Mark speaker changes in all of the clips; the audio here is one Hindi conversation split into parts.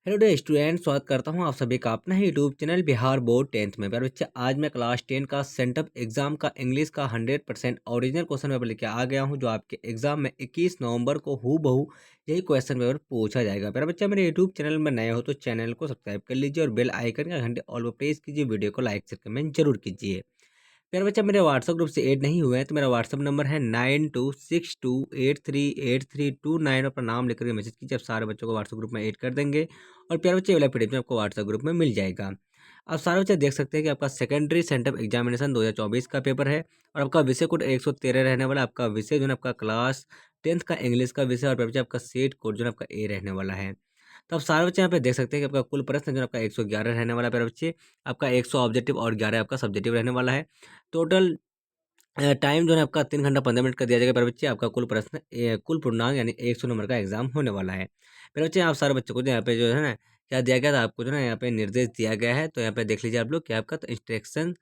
Speaker 1: हेलो डे स्टूडेंट, स्वागत करता हूं आप सभी का अपना ही YouTube channel Bihar board 10th में। प्यारे बच्चे, आज मैं क्लास 10 का सेंटअप एग्जाम का इंग्लिश का 100% ओरिजिनल क्वेश्चन पेपर लेके आ गया हूं, जो आपके एग्जाम में 21 नवंबर को हूबहू यही क्वेश्चन पेपर पूछा जाएगा। प्यारे बच्चे, मेरे यूट्यूब चैनल में नए हो तो चैनल को सब्सक्राइब कर लीजिए और बेल आइकन का घंटे ऑल पर प्रेस कीजिए। वीडियो को लाइक शेयर कमेंट जरूर कीजिए। प्यारे बच्चा, मेरे व्हाट्सअप ग्रुप से ऐड नहीं हुए हैं तो मेरा व्हाट्सअप नंबर है 9262838329। अपना नाम लेकर के मैसेज कीजिए, आप सारे बच्चों को व्हाट्सअप ग्रुप में ऐड कर देंगे और प्यारे बच्चे वाला पीडीएफ आपको व्हाट्सअप ग्रुप में मिल जाएगा। आप सारे बच्चे देख सकते हैं कि आपका सेकेंडरी सेंटअप एग्जामिनेशन 2024 का पेपर है और आपका विषय कोड 113 रहने वाला। आपका विषय जो है आपका क्लास 10th का इंग्लिश का विषय और प्यारे बच्चे आपका सेट कोड जो है आपका ए रहने वाला है। तो आप सारे बच्चे यहाँ पे देख सकते हैं कि आपका कुल प्रश्न जो है आपका 111 रहने वाला है। प्यारे बच्चे, आपका 100 ऑब्जेक्टिव और 11 आपका सब्जेक्टिव रहने वाला है। टोटल टाइम जो है आपका 3 घंटा 15 मिनट का दिया जाएगा। प्यारे बच्चे, आपका कुल प्रश्न कुल पूर्णांक यानी 100 नंबर का एग्जाम होने वाला है। प्यारे बच्चे, आप सारे बच्चों को जो यहाँ पे जो है ना क्या दिया गया था, आपको जो है यहाँ पे निर्देश दिया गया है। तो यहाँ पे देख लीजिए आप लोग, क्या आपका तो इंस्ट्रक्शन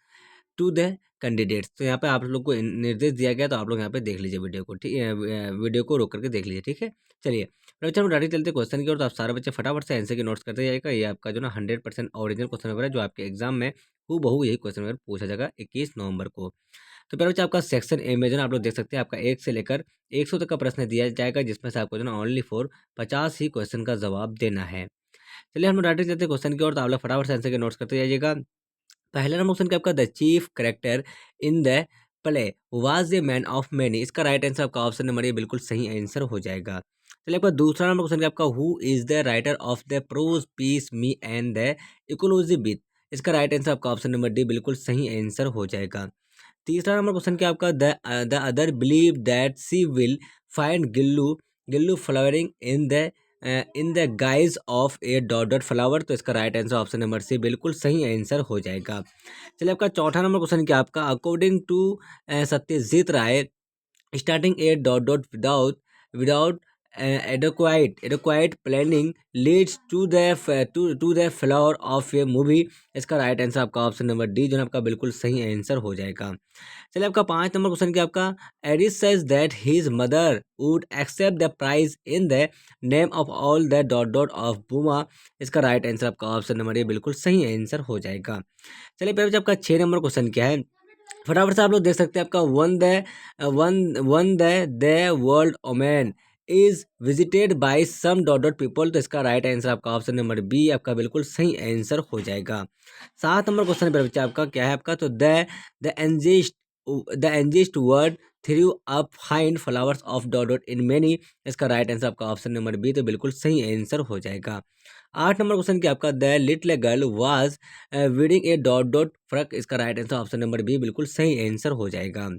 Speaker 1: टू द कैंडिडेट्स। तो यहाँ पे आप लोग को निर्देश दिया गया, तो आप लोग यहाँ पे देख लीजिए वीडियो को, ठीक है। वीडियो को रोक करके देख लीजिए, ठीक है। चलिए बच्चे, हम डायरेक्ट चलते क्वेश्चन की ओर। तो आप सारे बच्चे फटाफट से आंसर के नोट्स करते जाएगा। ये आपका जो ना 100% ओरिजिनल क्वेश्चन पेपर है, जो आपके एग्जाम में हूबहू यही क्वेश्चन पेपर पूछा जाएगा 21 नवंबर को। तो प्यारे बच्चे, आपका सेक्शन ए में जो ना आप लोग देख सकते हैं, आपका 1 से लेकर 100 तक का प्रश्न दिया जाएगा, जिसमें से आपको जो ना ओनली फॉर 50 ही क्वेश्चन का जवाब देना है। चलिए हम डायरेक्ट चलते हैं क्वेश्चन की ओर। तो आप लोग फटाफट से आंसर के नोट्स करते जाइएगा। पहला नंबर क्वेश्चन क्या आपका, the chief character in the play was a man of many. इसका राइट आंसर आपका ऑप्शन नंबर ए बिल्कुल सही आंसर हो जाएगा। चलिए आपका दूसरा नंबर क्वेश्चन क्या आपका, who is the writer of the prose piece me and the ecology with. इसका राइट आंसर आपका ऑप्शन नंबर डी बिल्कुल सही आंसर हो जाएगा। तीसरा नंबर क्वेश्चन क्या आपका, the other believe that she will find Gillu Gillu flowering in the guise of a dot dot flower. तो इसका right answer option number C बिल्कुल सही आंसर हो जाएगा। चलिए आपका चौथा नंबर क्वेश्चन क्या आपका, according to Satyajit Ray starting a dot dot without adequate planning leads to the flower of a movie। इसका राइट आंसर आपका ऑप्शन नंबर डी जो है आपका बिल्कुल सही आंसर हो जाएगा। चलिए आपका 5 नंबर क्वेश्चन क्या आपका, Aris says that his mother would accept the prize in the name of all the dot dot of Booma. इसका राइट आंसर आपका ऑप्शन नंबर ए बिल्कुल सही आंसर हो जाएगा। चलिए फिर आपका 6 नंबर क्वेश्चन क्या है, फटाफट से आप लोग देख सकते हैं। आपका one the world omen is visited by some dot dot people. तो इसका राइट आंसर आपका ऑप्शन नंबर बी आपका बिल्कुल सही आंसर हो जाएगा। 7 नंबर क्वेश्चन पर बच्चा आपका क्या है आपका, तो the angist word through up find flowers of dot dot in many. इसका राइट आंसर आपका ऑप्शन नंबर बी तो बिल्कुल सही आंसर हो जाएगा। 8 नंबर क्वेश्चन क्या आपका, the little girl was weeding a dot dot frock. इसका right answer option number B बिल्कुल सही आंसर हो जाएगा।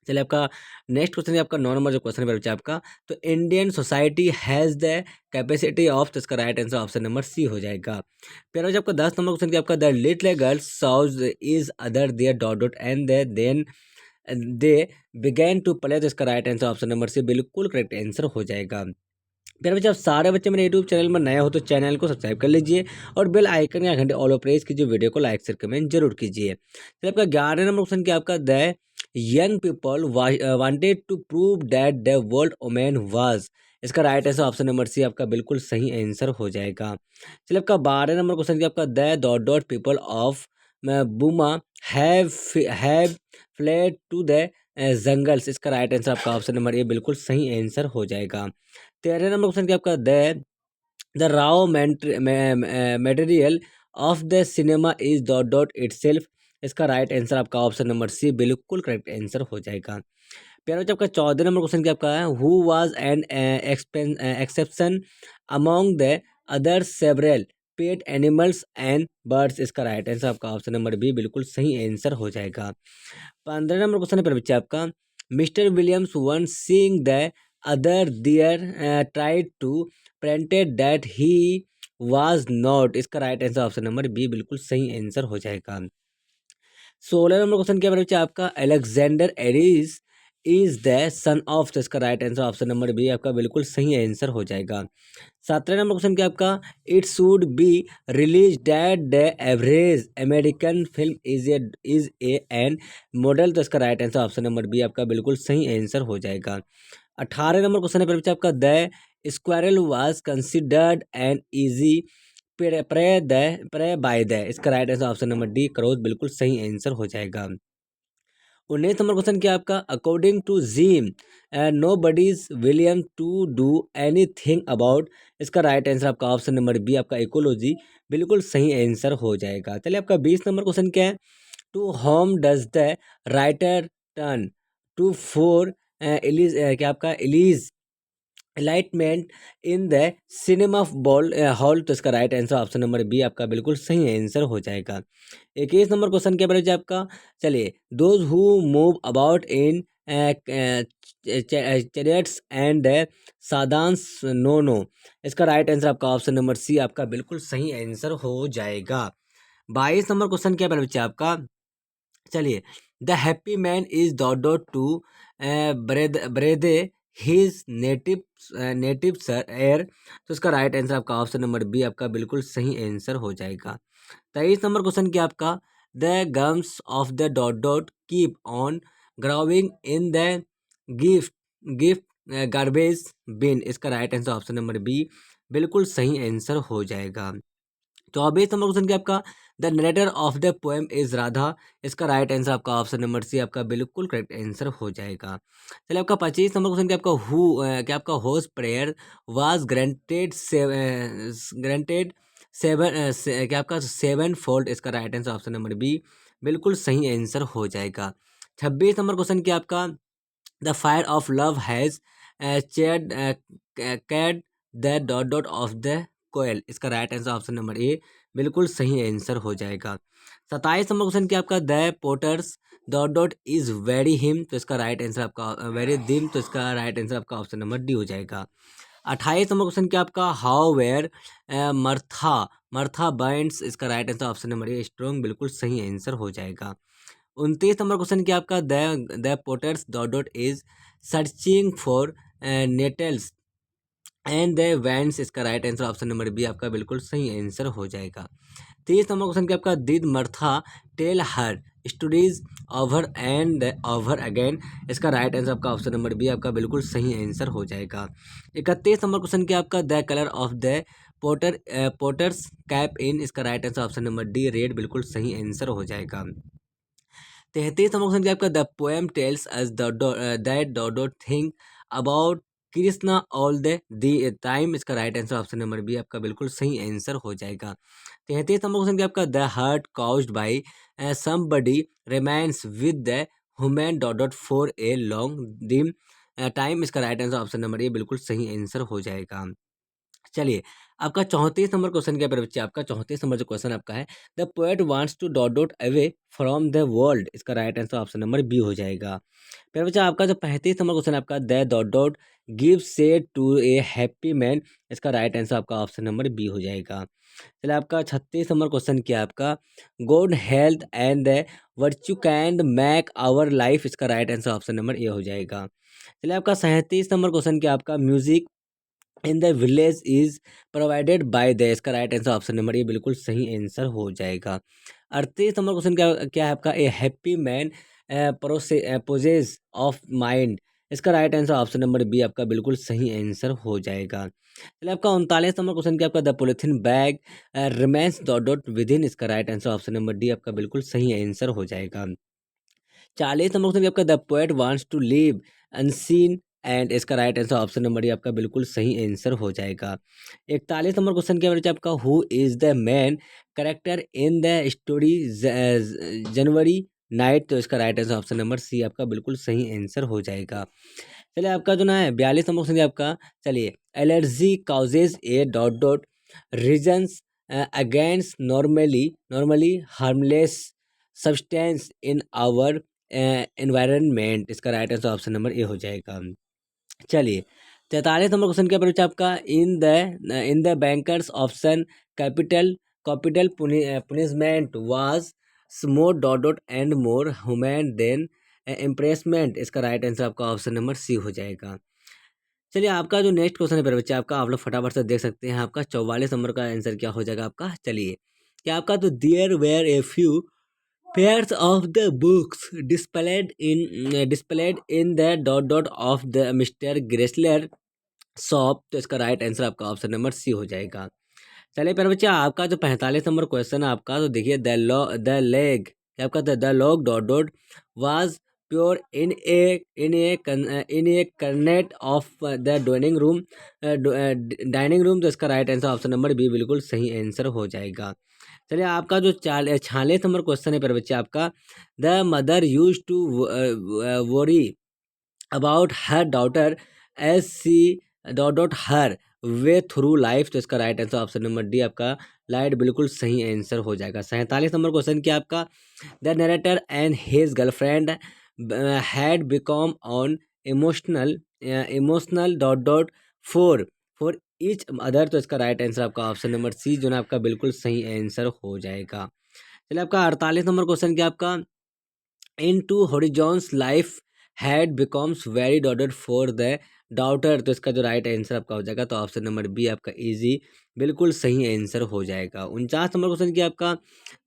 Speaker 1: चलिए आपका नेक्स्ट क्वेश्चन है, आपका 9 नंबर जो क्वेश्चन है बच्चा आपका, तो Indian society has the capacity of. तो इसका right answer option number C हो जाएगा। फिर आपका 10 नंबर क्वेश्चन क्या आपका, the little girl saws is other there dot dot and then they began to play. तो इसका right answer option number C बिल्कुल करेक्ट आंसर हो जाएगा। प्यारे बच्चे, आप सारे बच्चे मेरे यूट्यूब चैनल में नए हो तो चैनल को सब्सक्राइब कर लीजिए और बेल आइकन या घंटे ऑल प्रेस कीजिए। वीडियो को लाइक शेयर कमेंट जरूर कीजिए। फिर आपका 11 नंबर क्वेश्चन क्या आपका, the young people wanted to prove that the world women was. इसका right answer option number C आपका बिल्कुल सही आंसर हो जाएगा। चलिए आपका 12 नंबर क्वेश्चन क्या आपका, the dot dot people of Buma have fled to the jungles. इसका राइट आंसर आपका ऑप्शन नंबर ए बिल्कुल सही आंसर हो जाएगा। 13 नंबर क्वेश्चन क्या आपका, the Rao material of the cinema is dot dot itself. इसका राइट आंसर आपका ऑप्शन नंबर सी बिल्कुल करेक्ट आंसर हो जाएगा। प्यारे बच्चे, आपका 14 नंबर क्वेश्चन क्या आपका है, who was an exception among the other several pet animals and birds. इसका राइट आंसर आपका ऑप्शन नंबर बी बिल्कुल सही आंसर हो जाएगा। 15 नंबर क्वेश्चन है प्यारे बच्चे आपका, mister Williams one seeing the other there tried to printed that he was not. इसका right answer option number B बिल्कुल सही आंसर हो जाएगा। 16 नंबर क्वेश्चन क्या बच्चा आपका, Alexander Aris is the son of. तो इसका right answer option number B आपका बिल्कुल सही आंसर हो जाएगा। 17 नंबर क्वेश्चन क्या आपका, it should be realise that the average American film is a an model. तो इसका right answer option number B आपका बिल्कुल सही आंसर हो जाएगा। 18 नंबर क्वेश्चन है बच्चा आपका, the squirrel was considered an easy prey by the, इसका right answer option number D क्रोध बिल्कुल सही आंसर हो जाएगा। 19 नंबर क्वेश्चन क्या आपका, according to Jim no buddies William to do anything about, इसका राइट आंसर आपका ऑप्शन नंबर बी आपका इकोलॉजी बिल्कुल सही आंसर हो जाएगा। चलिए आपका 20 नंबर क्वेश्चन क्या है, to home does the writer turn to four क्या आपका ellies alightment in the cinema ball hall, तो इसका right answer option number B आपका बिल्कुल सही आंसर हो जाएगा। 21 नंबर क्वेश्चन क्या बच्चे आपका, चलिए those who move about in chariots and sedans no no, इसका राइट आंसर आपका ऑप्शन नंबर सी आपका बिल्कुल सही आंसर हो जाएगा। 22 नंबर क्वेश्चन क्या बच्चे आपका, चलिए the happy man is dot to breathe his native sir air, तो इसका राइट आंसर आपका ऑप्शन नंबर बी आपका बिल्कुल सही आंसर हो जाएगा। 23 नंबर क्वेश्चन क्या आपका, the gums of the dot keep on growing in the gift gift garbage bin, इसका right answer option number B बिल्कुल सही आंसर हो जाएगा। 24 नंबर क्वेश्चन क्या आपका, the narrator of the poem is Radha, इसका राइट आंसर आपका ऑप्शन नंबर सी आपका बिल्कुल करेक्ट आंसर हो जाएगा। चलिए आपका 25 नंबर क्वेश्चन क्या आपका, क्या आपका host prayer was granted seven क्या आपका 7 फोल्ड, इसका right answer option number B बिल्कुल सही आंसर हो जाएगा। 26 नंबर क्वेश्चन क्या आपका, the fire of love has cheered cad the dot of the koel, इसका right answer option number A बिल्कुल सही आंसर हो जाएगा। 27 नंबर क्वेश्चन क्या आपका, the potters dot is very him, तो इसका राइट आंसर आपका वेरी दिम, तो इसका राइट आंसर आपका ऑप्शन नंबर डी हो जाएगा। 28 नंबर क्वेश्चन क्या आपका, how were Martha Martha binds, इसका right answer option number A strong बिल्कुल सही आंसर हो जाएगा। 29 नंबर क्वेश्चन क्या आपका, the potters dot is searching for nettles and the wands, इसका right answer option number B आपका बिल्कुल सही आंसर हो जाएगा। 30 नंबर क्वेश्चन क्या आपका, did Martha tell her stories over and over again, इसका राइट आंसर आपका ऑप्शन नंबर बी आपका बिल्कुल सही आंसर हो जाएगा। 31 नंबर क्वेश्चन क्या आपका, the colour of the potters cap in, इसका right answer option number D red बिल्कुल सही आंसर हो जाएगा। 33 नंबर क्वेश्चन क्या आपका, the poem tells us that dot think about Krishna all the time, इसका right answer option number B आपका बिल्कुल सही आंसर हो जाएगा। 33 नंबर क्वेश्चन क्या आपका, the hurt caused by somebody remains with the human dot for a long dim time, इसका right answer option number A बिल्कुल सही आंसर हो जाएगा। चलिए आपका 34 नंबर क्वेश्चन क्या है बच्चे, आपका 34 नंबर जो क्वेश्चन आपका है, the poet wants to dot away from the world, इसका right answer option number B हो जाएगा। फिर बच्चा आपका जो 35 नंबर क्वेश्चन आपका, the dot give say to a happy man, इसका राइट आंसर आपका ऑप्शन नंबर बी हो जाएगा। चलिए आपका 36 नंबर क्वेश्चन क्या है आपका, good health and the virtue can make our life, इसका right answer option number A हो जाएगा। चलिए आपका 37 नंबर क्वेश्चन क्या है आपका, music in the village is provided by the, इसका right answer option number A बिल्कुल सही आंसर हो जाएगा। 38 नंबर क्वेश्चन क्या क्या है आपका, a happy man poses of mind, इसका right answer option number B आपका बिल्कुल सही आंसर हो जाएगा। चलिए आपका 39 नंबर क्वेश्चन क्या आपका, the polythene bag remains dot within इन, इसका right answer option number D आपका बिल्कुल सही आंसर हो जाएगा। 40 नंबर क्वेश्चन आपका, the poet wants to live unseen and, इसका right answer option number D आपका बिल्कुल सही आंसर हो जाएगा। 41 नंबर क्वेश्चन क्या बच्चा आपका, who is the main character in the story January night, तो इसका right answer option number C आपका बिल्कुल सही आंसर हो जाएगा। चलिए आपका जो ना है 42 नंबर क्वेश्चन आपका, चलिए allergy causes a dot reasons against normally harmless substance in our environment, इसका right answer option number A हो जाएगा। चलिए 43 नंबर क्वेश्चन क्या बच्चा आपका, in the bankers option capital punishment was more dot and more human than imprisonment, इसका राइट आंसर आपका ऑप्शन नंबर सी हो जाएगा। चलिए आपका जो नेक्स्ट क्वेश्चन है मेरे बच्चे आपका, आप लोग फटाफट से देख सकते हैं, आपका 44 नंबर का आंसर क्या हो जाएगा आपका। चलिए क्या आपका, तो there were a few pairs of the books displayed in the dot of the Mr. Gressler shop, तो इसका राइट आंसर आपका ऑप्शन नंबर सी हो जाएगा। चलिए प्यारे बच्चे, आपका जो 45 नंबर क्वेश्चन है आपका, तो देखिए द लेग, क्या आपका the log dot dot was pure in a cornet of the dining room. तो इसका right answer option number B बिल्कुल सही आंसर हो जाएगा। चलिए आपका जो 46 नंबर क्वेश्चन है प्यारे बच्चे आपका, the mother used to worry about her daughter as she dot dot her way through life. तो इसका right answer option number D आपका लाइट बिल्कुल सही आंसर हो जाएगा। 47 नंबर क्वेश्चन क्या आपका, the narrator and his girlfriend had become on emotional emotional dot dot four for each other. तो इसका राइट आंसर आपका ऑप्शन नंबर सी जो ना आपका बिल्कुल सही आंसर हो जाएगा। चलिए आपका 48 नंबर क्वेश्चन क्या आपका, into horizon's life had becomes very doubted for the doubter। तो इसका जो राइट आंसर आपका हो जाएगा तो ऑप्शन नंबर बी आपका इजी बिल्कुल सही आंसर हो जाएगा। 49 नंबर क्वेश्चन क्या आपका,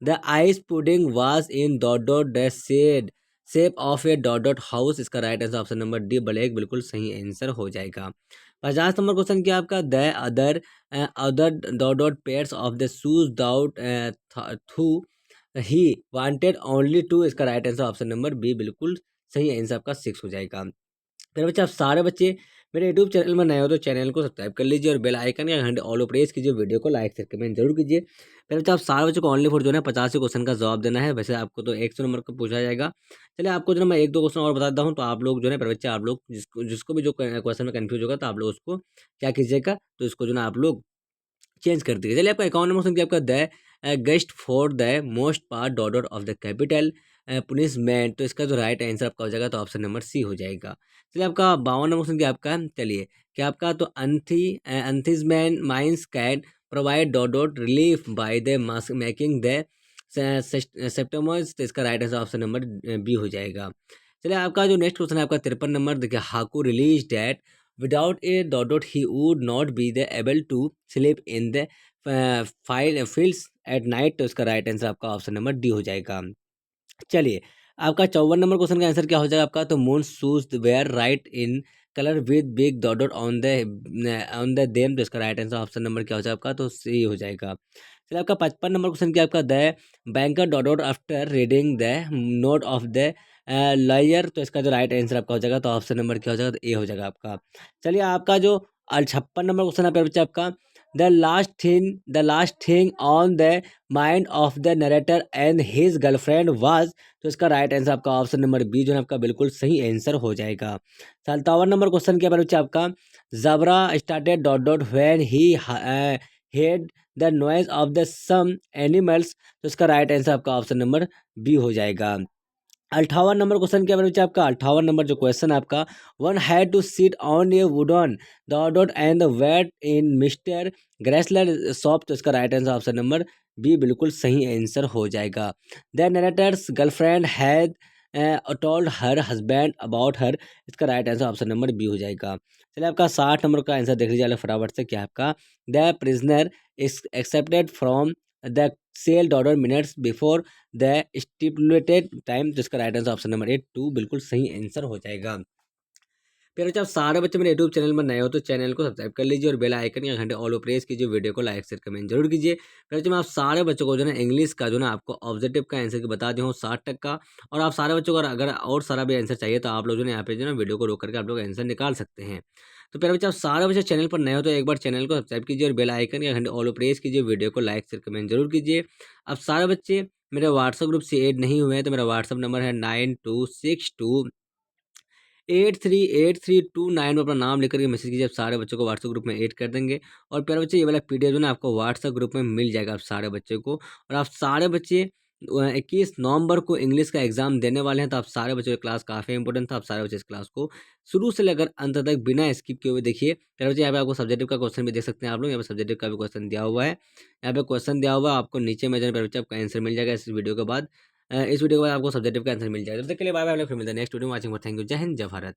Speaker 1: the ice pudding was in dot dot the shape of a dot dot house. इसका right answer option number D black बिल्कुल सही आंसर हो जाएगा। 50 नंबर क्वेश्चन क्या आपका, the other other dot dot pairs of the shoes doubt through he wanted only to. इसका right answer option number B बिल्कुल सही आंसर आपका 6 हो जाएगा। मेरे बच्चे, आप सारे बच्चे मेरे यूट्यूब चैनल में नए हो तो चैनल को सब्सक्राइब कर लीजिए और बेल आइकन या घंटे ऑल प्रेस कीजिए, वीडियो को लाइक शेयर कमेंट जरूर कीजिए। मेरे बच्चे, आप सारे बच्चों को ओनली फॉर जो है 50 क्वेश्चन का जवाब देना है। वैसे आपको तो 100 नंबर का पूछा जाएगा। चलिए आपको जो है मैं एक दो क्वेश्चन और बताता हूँ, तो आप लोग जो है मेरे बच्चे, आप लोग जिसको जिसको भी जो क्वेश्चन में कन्फ्यूज होगा तो आप लोग उसको क्या कीजिएगा, तो इसको जो है आप लोग चेंज कर दीजिए। चलिए आपका अकाउंट नंबर क्या आपका, the guest for the most part dot dot of the capital punishment. तो इसका जो राइट आंसर आपका हो जाएगा तो ऑप्शन नंबर सी हो जाएगा। चलिए आपका 52 नंबर क्या आपका, चलिए क्या आपका, तो anthis man mines can provide dot dot relief by the making the septums. तो इसका right answer option number B हो जाएगा। चलिए आपका जो नेक्स्ट क्वेश्चन है आपका 53 नंबर, देखिए Haku release that without a dot dot he would not be the able to sleep in the fields at night। तो इसका राइट आंसर आपका ऑप्शन नंबर डी हो जाएगा। चलिए आपका 54 नंबर क्वेश्चन का आंसर क्या हो जाएगा आपका, तो moon shoes wear right in colour with big dot dot on the them. तो इसका राइट आंसर ऑप्शन नंबर क्या हो जाएगा आपका, तो सी हो जाएगा। चलिए आपका 55 नंबर क्वेश्चन क्या आपका, the banker dot dot after reading the note of the lawyer. तो इसका जो राइट आंसर आपका हो जाएगा तो ऑप्शन नंबर क्या हो जाएगा, तो ए हो जाएगा आपका। चलिए आपका जो 56 नंबर क्वेश्चन है बच्चा आपका, the last thing on the mind of the narrator and his girlfriend was. तो इसका राइट आंसर आपका ऑप्शन नंबर बी जो है आपका बिल्कुल सही आंसर हो जाएगा। 57 नंबर क्वेश्चन क्या बच्चा आपका, zebra started dot dot when he heard the noise of the some animals. तो इसका राइट आंसर आपका ऑप्शन नंबर बी हो जाएगा। 58 नंबर क्वेश्चन क्या बच्चा आपका, 58 नंबर जो क्वेश्चन है आपका, one had to sit on a wooden dot and wait in mister Gressler shop. तो इसका right answer option number B बिल्कुल सही आंसर हो जाएगा। The narrator's girlfriend had told her husband about her. इसका right answer option number B हो जाएगा। चलिए आपका 60 नंबर का आंसर देख लीजिए फटाफट से, क्या है आपका, the prisoner is accepted from the cell dot minutes before the stipulated time. जिसका right answer option number A 2 बिल्कुल सही आंसर हो जाएगा। फिर बच्चे, आप सारे बच्चे मेरे यूट्यूब चैनल में नए हो तो चैनल को सब्सक्राइब कर लीजिए और बेल आइकन या घंटे ऑल प्रेस कीजिए, वीडियो को लाइक शेयर कमेंट जरूर कीजिए। फिर बच्चे, मैं आप सारे बच्चों को जो है इंग्लिश का जो ना आपको ऑब्जेक्टिव का आंसर बता दिया हूँ 60 तक का। और आप सारे बच्चों को अगर और सारा भी आंसर चाहिए तो आप लोग जो है यहाँ पे जो है वीडियो को रोक करके आप लोग आंसर निकाल सकते हैं। तो फिर बच्चे, आप सारे बच्चे चैनल पर नए हो तो एक बार चैनल को सब्सक्राइब कीजिए और बेल आइकन या घंटे ऑल प्रेस कीजिए, वीडियो को लाइक शेयर कमेंट जरूर कीजिए। अब सारे बच्चे मेरे व्हाट्सएप ग्रुप से ऐड नहीं हुए हैं तो मेरा व्हाट्सएप नंबर है 9262838329 में अपना नाम लेकर के मैसेज कीजिए। आप सारे बच्चों को व्हाट्सएप ग्रुप में ऐड कर देंगे। और प्यारे बच्चे, ये वाला पीडीएफ जो ना आपको व्हाट्सएप ग्रुप में मिल जाएगा आप सारे बच्चे को। और आप सारे बच्चे 21 नवंबर को इंग्लिश का एग्जाम देने वाले हैं, तो आप सारे बच्चों की क्लास काफ़ी इंपॉर्टेंट था। आप सारे बच्चे इस क्लास को शुरू से लेकर अंत तक बिना स्किप किए हुए देखिए। प्यारे बच्चे, यहाँ पे आपको सब्जेक्टिव का क्वेश्चन भी देख सकते हैं आप लोग, यहाँ पे सब्जेक्टिव का भी क्वेश्चन दिया हुआ है। यहाँ पे क्वेश्चन दिया हुआ है आपको नीचे में, प्यारे बच्चे आपका आंसर मिल जाएगा इस वीडियो के बाद। इस वीडियो के बाद आपको सब्जेक्टिव का आंसर मिल जाएगा। तब तक के लिए बाय बाय, फिर मिलते हैं नेक्स्ट वीडियो में। Watching for thank you. जय हिंद, जय भारत।